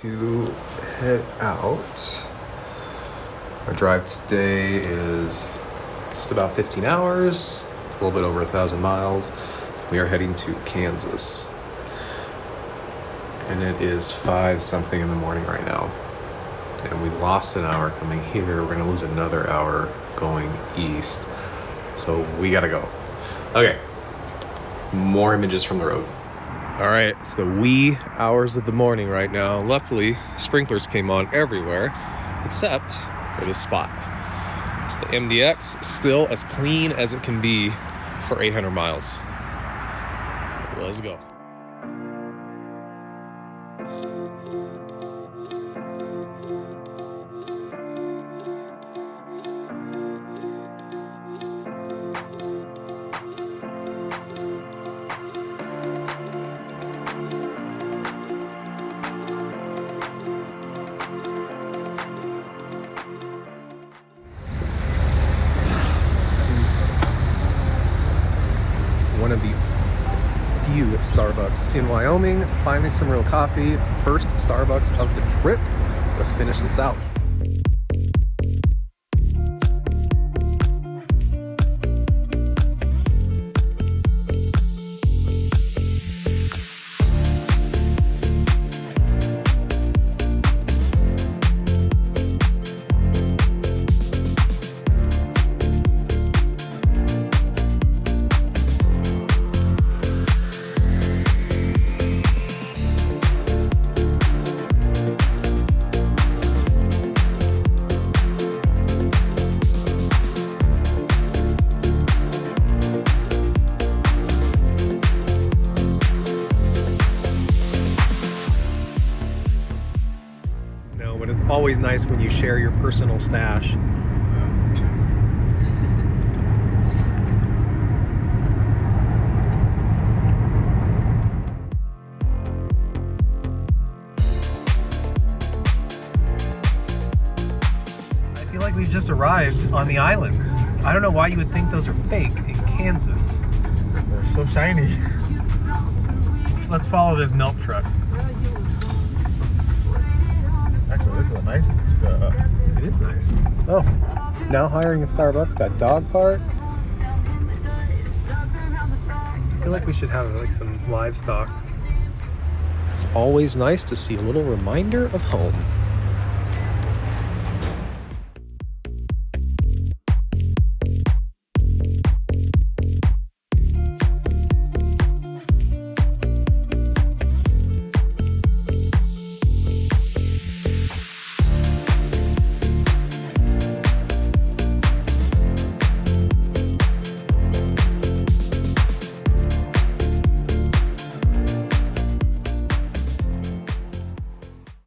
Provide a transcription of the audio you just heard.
To head out. Our drive today is just about 15 hours. It's a little bit over 1,000 miles. We are heading to Kansas. And it is 5 something in the morning right now. And we lost an hour coming here. We're gonna lose another hour going east. So we gotta go. Okay, more images from the road. All right, it's the wee hours of the morning right now. Luckily, sprinklers came on everywhere except for this spot. So the MDX is still as clean as it can be for 800 miles. Let's go. One of the few Starbucks in Wyoming. Finally some real coffee. First Starbucks of the trip. Let's finish this out. But it's always nice when you share your personal stash. I feel like we've just arrived on the islands. I don't know why you would think those are fake in Kansas. They're so shiny. Let's follow this milk truck. Actually, this is a nice. It is nice. Oh, now hiring a Starbucks. Got dog park. I feel like we should have like some livestock. It's always nice to see a little reminder of home.